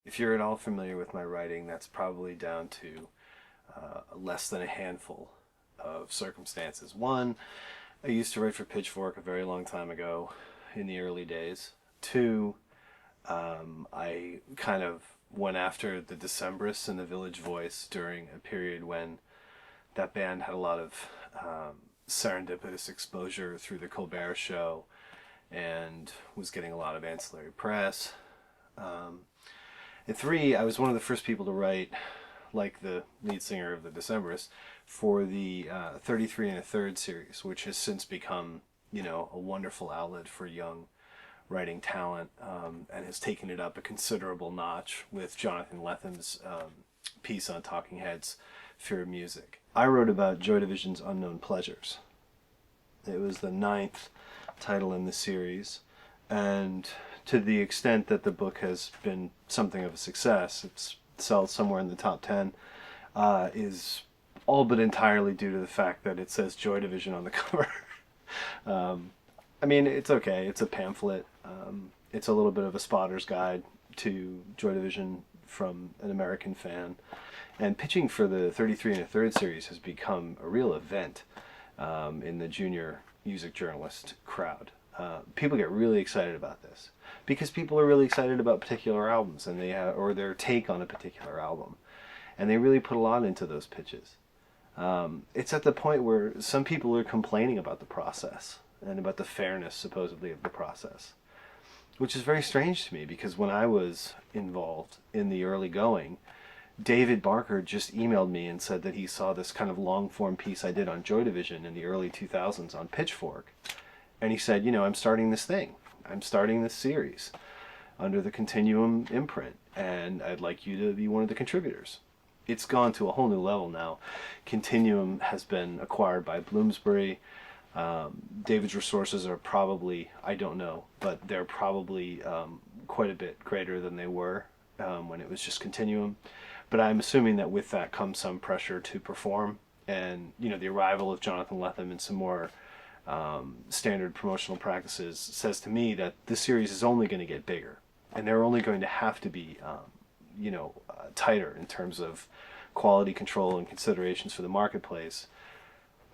If you're at all familiar with my writing, that's probably down to less than a handful of circumstances. One, I used to write for Pitchfork a very long time ago in the early days. Two, I kind of went after the Decemberists and the Village Voice during a period when that band had a lot of serendipitous exposure through the Colbert Show and was getting a lot of ancillary press. And three, I was one of the first people to write, like the lead singer of the Decemberists, for the 33 and a Third series, which has since become, a wonderful outlet for young writing talent, and has taken it up a considerable notch with Jonathan Lethem's piece on Talking Heads, Fear of Music. I wrote about Joy Division's Unknown Pleasures. It was the 9th title in the series, and to the extent that the book has been something of a success, it's sold somewhere in the top 10, is all but entirely due to the fact that it says Joy Division on the cover. It's okay. It's a pamphlet. It's a little bit of a spotter's guide to Joy Division from an American fan. And pitching for the 33 and a Third series has become a real event in the junior music journalist crowd. People get really excited about this because people are really excited about particular albums and or their take on a particular album, and they really put a lot into those pitches. It's at the point where some people are complaining about the process and about the fairness, supposedly, of the process, which is very strange to me because when I was involved in the early going, David Barker just emailed me and said that he saw this kind of long-form piece I did on Joy Division in the early 2000s on Pitchfork. And he said, I'm starting this thing. I'm starting this series under the Continuum imprint, and I'd like you to be one of the contributors. It's gone to a whole new level now. Continuum has been acquired by Bloomsbury. David's resources are probably, I don't know, but they're probably quite a bit greater than they were when it was just Continuum. But I'm assuming that with that comes some pressure to perform, and the arrival of Jonathan Lethem and some more standard promotional practices says to me that this series is only going to get bigger, and they're only going to have to be tighter in terms of quality control and considerations for the marketplace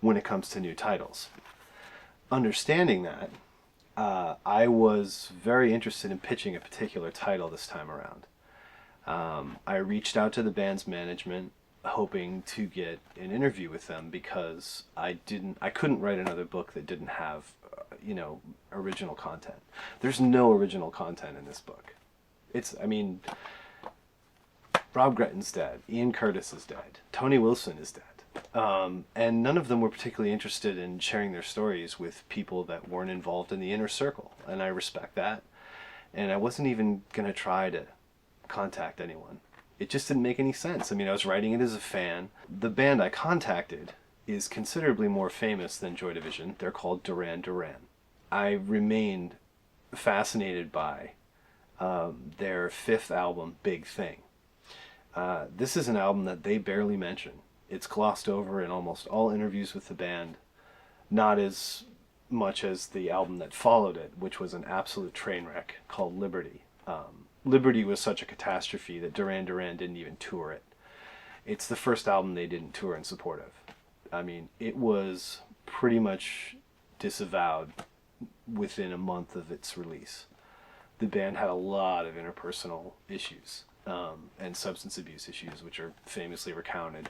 when it comes to new titles. Understanding that, I was very interested in pitching a particular title this time around. I reached out to the band's management hoping to get an interview with them because I couldn't write another book that didn't have original content. There's no original content in this book. Rob Gretton's dead, Ian Curtis is dead, Tony Wilson is dead, and none of them were particularly interested in sharing their stories with people that weren't involved in the inner circle, and I respect that, and I wasn't even going to try to contact anyone. It just didn't make any sense. I was writing it as a fan. The band I contacted is considerably more famous than Joy Division. They're called Duran Duran. I remained fascinated by their 5th album, Big Thing. This is an album that they barely mention. It's glossed over in almost all interviews with the band, not as much as the album that followed it, which was an absolute train wreck called Liberty. Liberty was such a catastrophe that Duran Duran didn't even tour it. It's the first album they didn't tour in support of. It was pretty much disavowed within a month of its release. The band had a lot of interpersonal issues and substance abuse issues, which are famously recounted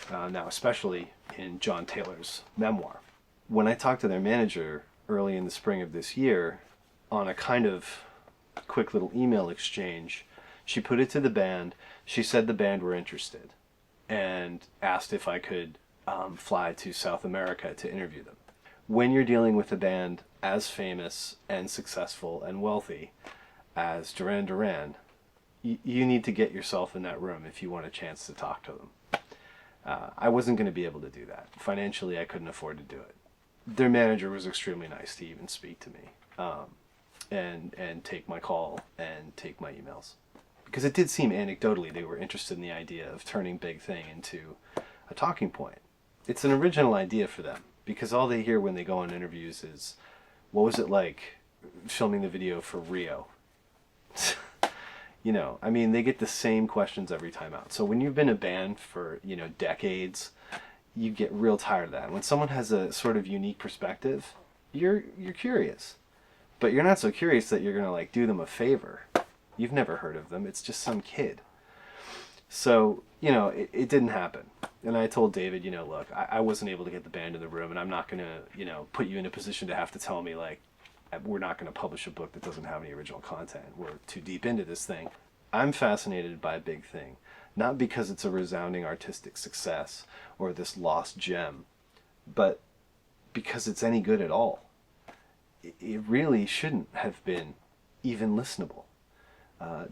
now, especially in John Taylor's memoir. When I talked to their manager early in the spring of this year, on a kind of quick little email exchange, she put it to the band. She said the band were interested and asked if I could fly to South America to interview them. When you're dealing with a band as famous and successful and wealthy as Duran Duran, you need to get yourself in that room if you want a chance to talk to them. I wasn't going to be able to do that. Financially, I couldn't afford to do it. Their manager was extremely nice to even speak to me. And take my call and take my emails. Because it did seem anecdotally they were interested in the idea of turning Big Thing into a talking point. It's an original idea for them, because all they hear when they go on interviews is, what was it like filming the video for Rio? You know, I mean, they get the same questions every time out. So when you've been a band for, you know, decades, you get real tired of that. When someone has a sort of unique perspective, you're curious. But you're not so curious that you're going to like do them a favor. You've never heard of them. It's just some kid. So, you know, it didn't happen. And I told David, you know, look, I wasn't able to get the band in the room, and I'm not going to, you know, put you in a position to have to tell me, like, we're not going to publish a book that doesn't have any original content. We're too deep into this thing. I'm fascinated by Big Thing, not because it's a resounding artistic success or this lost gem, but because it's any good at all. It really shouldn't have been even listenable.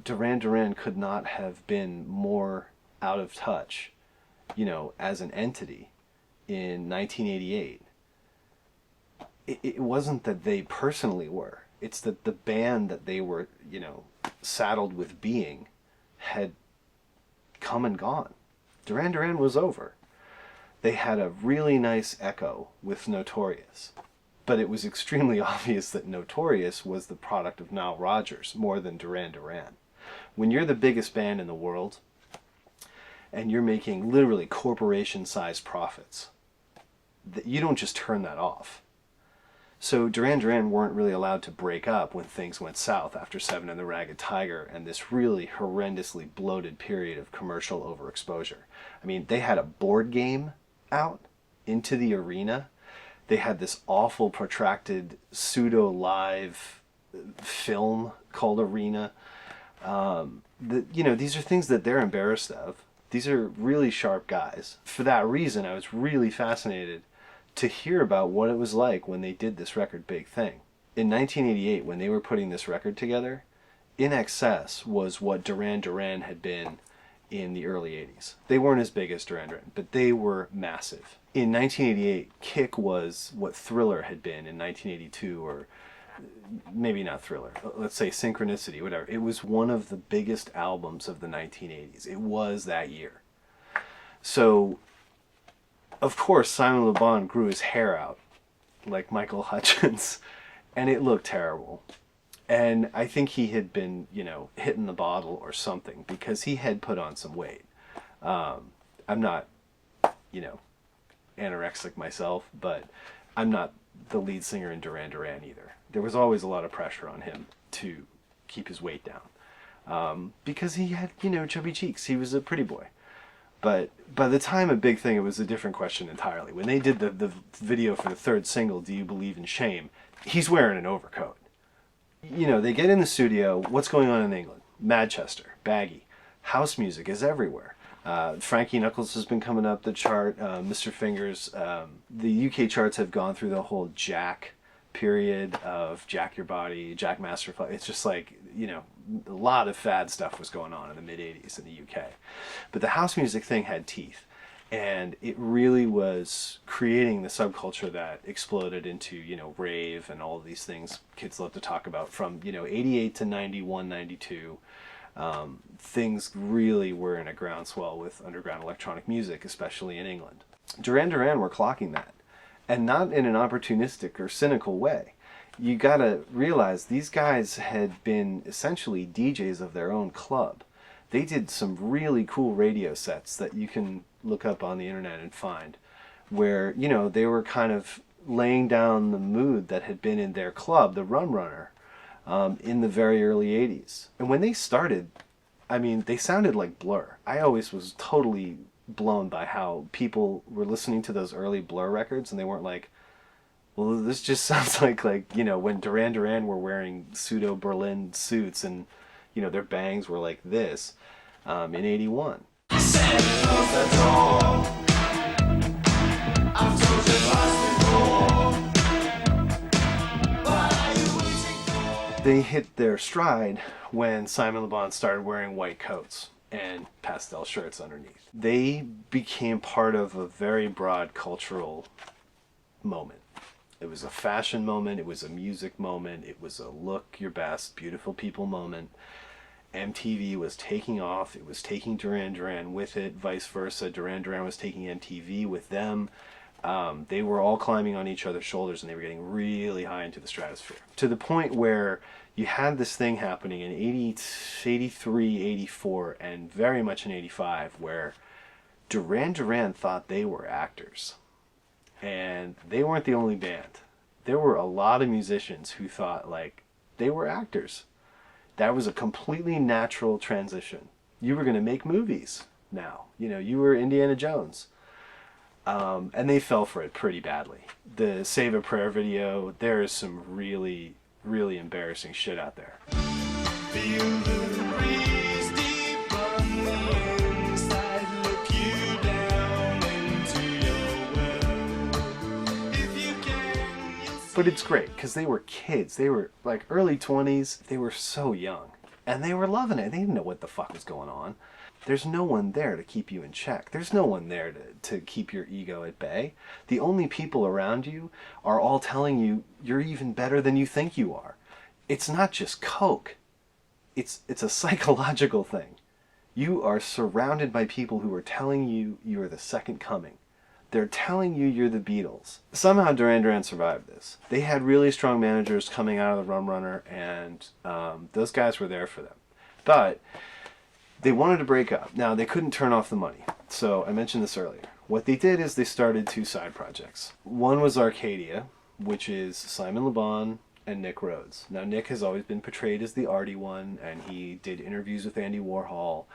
Duran Duran could not have been more out of touch, you know, as an entity in 1988. It wasn't that they personally were. It's that the band that they were, you know, saddled with being had come and gone. Duran Duran was over. They had a really nice echo with Notorious. But it was extremely obvious that Notorious was the product of Nile Rodgers more than Duran Duran. When you're the biggest band in the world and you're making literally corporation-sized profits, you don't just turn that off. So Duran Duran weren't really allowed to break up when things went south after Seven and the Ragged Tiger and this really horrendously bloated period of commercial overexposure. I mean, they had a board game out Into the Arena. They had this awful protracted pseudo-live film called Arena. You know, these are things that they're embarrassed of. These are really sharp guys. For that reason, I was really fascinated to hear about what it was like when they did this record Big Thing. In 1988, when they were putting this record together, In Excess was what Duran Duran had been in the early 80s. They weren't as big as Duran Duran, but they were massive. In 1988, Kick was what Thriller had been in 1982, or maybe not Thriller, let's say Synchronicity, whatever. It was one of the biggest albums of the 1980s. It was that year. So, of course, Simon Le Bon grew his hair out like Michael Hutchence, and it looked terrible. And I think he had been, you know, hitting the bottle or something, because he had put on some weight. I'm not, you know, anorexic myself, but I'm not the lead singer in Duran Duran either. There was always a lot of pressure on him to keep his weight down, because he had, you know, chubby cheeks. He was a pretty boy. But by the time of Big Thing, it was a different question entirely. When they did the video for the third single, Do You Believe in Shame, he's wearing an overcoat. You know, they get in the studio, what's going on in England? Manchester, baggy. House music is everywhere. Frankie Knuckles has been coming up the chart, Mr. Fingers. The UK charts have gone through the whole Jack period of Jack Your Body, Jack Masterfly. It's just like, you know, a lot of fad stuff was going on in the mid-80s in the UK. But the house music thing had teeth. And it really was creating the subculture that exploded into, you know, rave and all of these things kids love to talk about from, you know, 88 to 91, 92. Things really were in a groundswell with underground electronic music, especially in England. Duran Duran were clocking that, and not in an opportunistic or cynical way. You gotta realize these guys had been essentially DJs of their own club. They did some really cool radio sets that you can look up on the internet and find, where, you know, they were kind of laying down the mood that had been in their club, the Rum Runner, in the very early 80s. And when they started, I mean, they sounded like Blur. I always was totally blown by how people were listening to those early Blur records and they weren't like, well, this just sounds like, you know, when Duran Duran were wearing pseudo Berlin suits and, you know, their bangs were like this in 81. They hit their stride when Simon Le Bon started wearing white coats and pastel shirts underneath. They became part of a very broad cultural moment. It was a fashion moment, it was a music moment, it was a look your best, beautiful people moment. MTV was taking off, it was taking Duran Duran with it, vice versa. Duran Duran was taking MTV with them. They were all climbing on each other's shoulders, and they were getting really high into the stratosphere. To the point where you had this thing happening in 83, 84, and very much in 85, where Duran Duran thought they were actors. And they weren't the only band. There were a lot of musicians who thought, like, they were actors. That was a completely natural transition. You were going to make movies now. You know, you were Indiana Jones. And they fell for it pretty badly. The Save a Prayer video, there is some really, really embarrassing shit out there. Feel the breeze deep on the inside, look you down into your well. If you can, but it's great, because they were kids. They were like early 20s. They were so young. And they were loving it. They didn't know what the fuck was going on. There's no one there to keep you in check. There's no one there to keep your ego at bay. The only people around you are all telling you you're even better than you think you are. It's not just coke. It's a psychological thing. You are surrounded by people who are telling you you are the second coming. They're telling you you're the Beatles. Somehow Duran Duran survived this. They had really strong managers coming out of the Rum Runner, and those guys were there for them. But they wanted to break up. Now, they couldn't turn off the money. So I mentioned this earlier. What they did is they started 2 side projects. One was Arcadia, which is Simon Le Bon and Nick Rhodes. Now, Nick has always been portrayed as the arty one, and he did interviews with Andy Warhol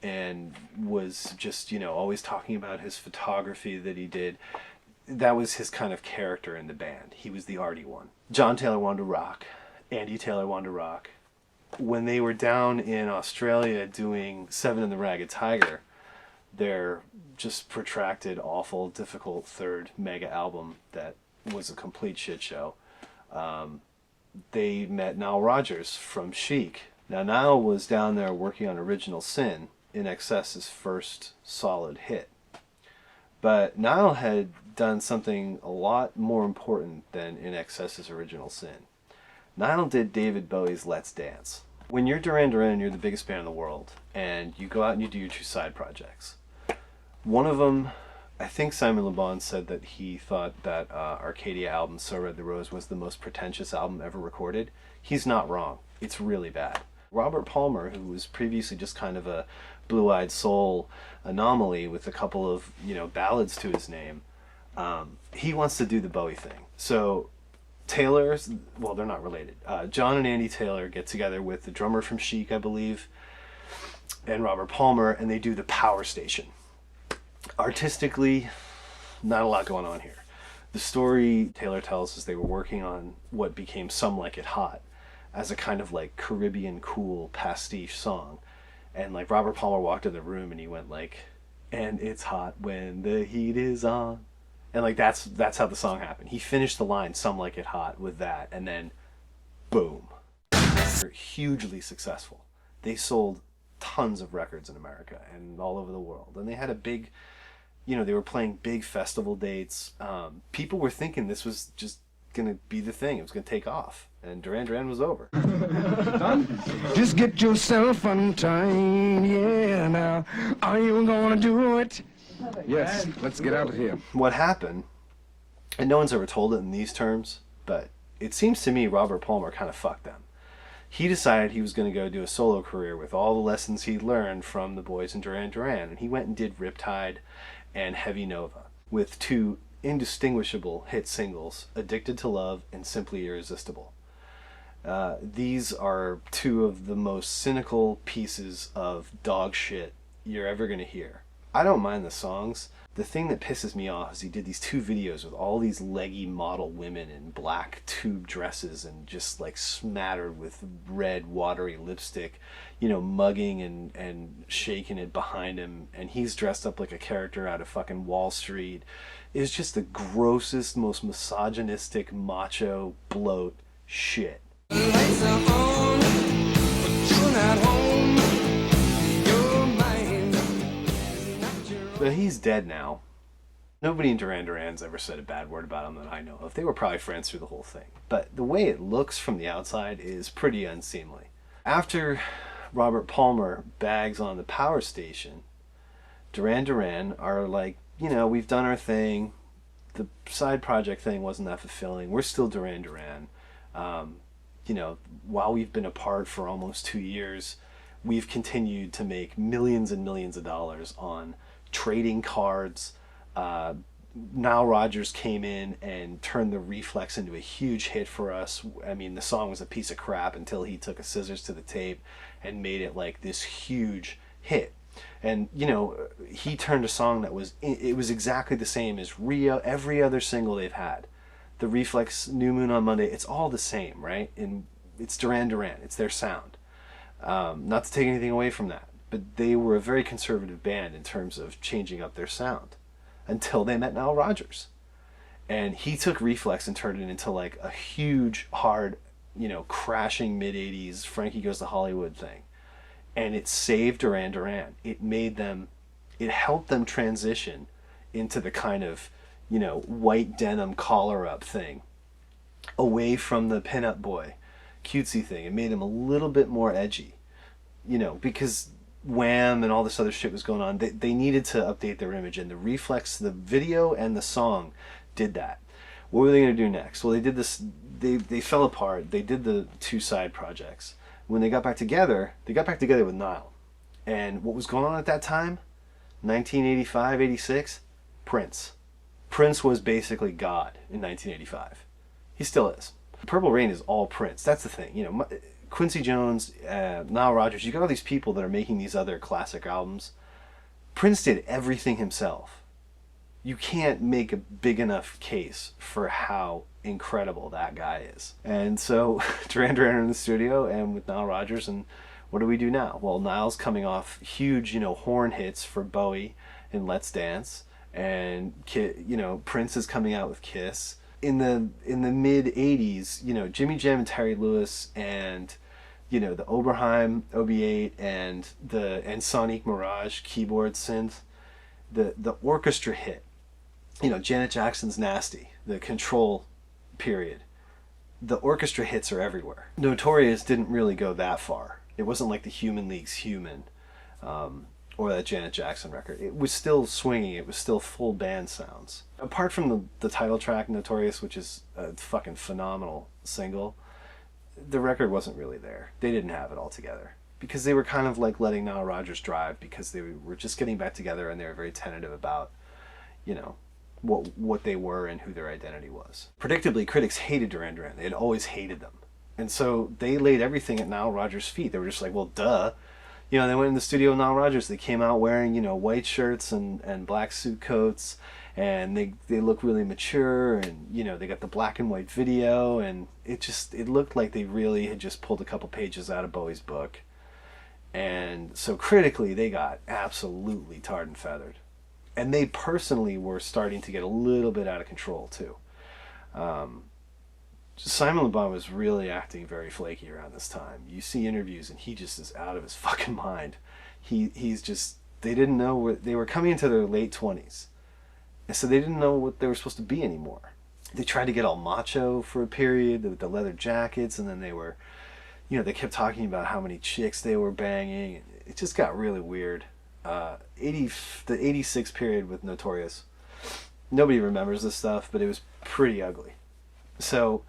and was just, you know, always talking about his photography that he did. That was his kind of character in the band. He was the arty one. John Taylor wanted to rock. Andy Taylor wanted to rock. When they were down in Australia doing Seven and the Ragged Tiger, their just protracted, awful, difficult third mega album that was a complete shit show, they met Nile Rodgers from Chic. Now, Nile was down there working on Original Sin, INXS's first solid hit. But Nile had done something a lot more important than INXS's Original Sin. Nile did David Bowie's Let's Dance. When you're Duran Duran and you're the biggest band in the world, and you go out and you do your 2 side projects, one of them, I think Simon Le Bon said that he thought that Arcadia album, So Red the Rose, was the most pretentious album ever recorded. He's not wrong. It's really bad. Robert Palmer, who was previously just kind of a blue-eyed soul anomaly with a couple of, you know, ballads to his name, he wants to do the Bowie thing. So Taylor's, well, they're not related. John and Andy Taylor get together with the drummer from Chic, I believe, and Robert Palmer, and they do the Power Station. Artistically, not a lot going on here. The story Taylor tells is they were working on what became Some Like It Hot as a kind of like Caribbean cool pastiche song. And like Robert Palmer walked in the room and he went like, and it's hot when the heat is on. And like that's how the song happened. He finished the line Some Like It Hot with that, and then boom. They're hugely successful. They sold tons of records in America and all over the world. And they had a big, you know, they were playing big festival dates. People were thinking this was just going to be the thing. It was going to take off. And Duran Duran was over. Just get yourself untied, yeah, now. Are you going to do it? Yes, let's get out of here. What happened, and no one's ever told it in these terms, but it seems to me Robert Palmer kind of fucked them. He decided he was going to go do a solo career with all the lessons he learned from the boys in Duran Duran, and he went and did Riptide and Heavy Nova with 2 indistinguishable hit singles, Addicted to Love and Simply Irresistible. These are 2 of the most cynical pieces of dog shit you're ever going to hear. I don't mind the songs. The thing that pisses me off is he did these 2 videos with all these leggy model women in black tube dresses and just like smattered with red watery lipstick, you know, mugging and shaking it behind him, and he's dressed up like a character out of fucking Wall Street. It's just the grossest, most misogynistic, macho bloat shit. Lights are on, but you're not home. You're mine. But he's dead now. Nobody in Duran Duran's ever said a bad word about him that I know of. They were probably friends through the whole thing. But the way it looks from the outside is pretty unseemly. After Robert Palmer bags on the Power Station, Duran Duran are like, you know, we've done our thing. the side project thing wasn't that fulfilling. We're still Duran Duran. You know, while we've been apart for almost 2 years, we've continued to make millions and millions of dollars on trading cards. Nile Rodgers came in and turned the Reflex into a huge hit for us. I mean, the song was a piece of crap until he took a scissors to the tape and made it like this huge hit. And, you know, he turned a song that was, it was exactly the same as every other single they've had. The Reflex, New Moon on Monday, it's all the same, right? And it's Duran Duran, it's their sound. Not to take anything away from that, but they were a very conservative band in terms of changing up their sound until they met Nile Rodgers. And he took Reflex and turned it into like a huge, hard, you know, crashing mid-80s Frankie Goes to Hollywood thing. And it saved Duran Duran. It helped them transition into the kind of, you know, white denim collar up thing, away from the pinup boy cutesy thing. It made him a little bit more edgy, you know, because Wham and all this other shit was going on. They needed to update their image, and the Reflex, the video and the song did that. What were they going to do next? Well, they did this, they fell apart. They did the two side projects. When they got back together with Nile. And what was going on at that time? 1985, 86? Prince. Prince was basically God in 1985. He still is. Purple Rain is all Prince. That's the thing. You know, Quincy Jones, Nile Rodgers, you got all these people that are making these other classic albums. Prince did everything himself. You can't make a big enough case for how incredible that guy is. And so Duran Duran are in the studio and with Nile Rodgers, and what do we do now? Well, Nile's coming off huge, you know, horn hits for Bowie in Let's Dance, and you know, Prince is coming out with Kiss. In the mid 80s, you know, Jimmy Jam and Terry Lewis and, you know, the Oberheim OB8 and Sonic Mirage keyboard synth, the orchestra hit. You know, Janet Jackson's Nasty, the Control period. The orchestra hits are everywhere. Notorious didn't really go that far. It wasn't like the Human League's Human, or that Janet Jackson record. It was still swinging. It was still full band sounds. Apart from the title track, Notorious, which is a fucking phenomenal single, the record wasn't really there. They didn't have it all together. Because they were kind of like letting Nile Rodgers drive, because they were just getting back together and they were very tentative about, you know, what they were and who their identity was. Predictably, critics hated Duran Duran. They had always hated them. And so they laid everything at Nile Rodgers' feet. They were just like, well, duh. You know, they went in the studio with Nile Rodgers. They came out wearing, you know, white shirts and black suit coats. And they look really mature. And, you know, they got the black and white video. And it looked like they really had just pulled a couple pages out of Bowie's book. And so critically, they got absolutely tarred and feathered. And they personally were starting to get a little bit out of control, too. Simon Le Bon was really acting very flaky around this time. You see interviews, and he just is out of his fucking mind. He's just... They didn't know where... They were coming into their late 20s. And so they didn't know what they were supposed to be anymore. They tried to get all macho for a period, with the leather jackets, and then they were... You know, they kept talking about how many chicks they were banging. It just got really weird. The 86 period with Notorious, nobody remembers this stuff, but it was pretty ugly. So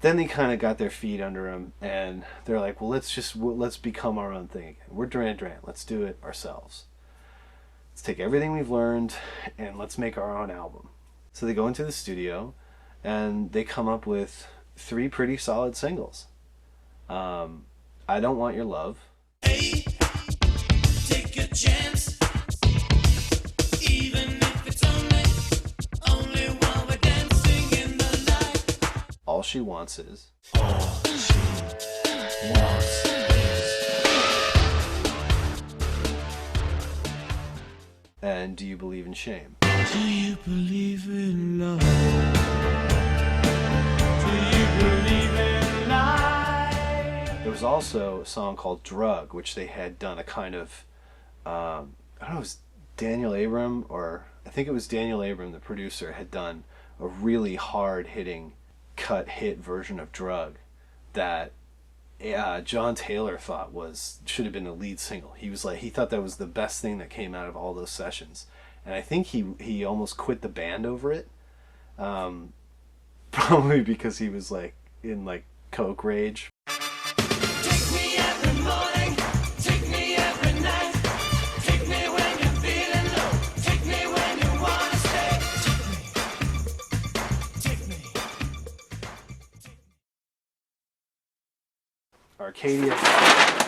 then they kind of got their feet under them, and they're like, well, let's become our own thing again. We're Duran Duran. Let's do it ourselves. Let's take everything we've learned and let's make our own album. So they go into the studio and they come up with 3 pretty solid singles. I Don't Want Your Love. Hey, take a chance, even if it's only while we're dancing in the light. All She Wants Is. All she wants is. And Do You Believe in Shame? Do you believe in love? Do you believe in life? There was also a song called Drug, which they had done a kind of, I don't know, it was Daniel Abram, or I think it was Daniel Abram, the producer, had done a really hard-hitting cut hit version of Drug that John Taylor thought should have been the lead single. He thought that was the best thing that came out of all those sessions. And I think he almost quit the band over it. Probably because he was like in like coke rage. Take me every morning, take me every night. Take me when you're feeling low, take me when you wanna stay. Take me. Arcadia.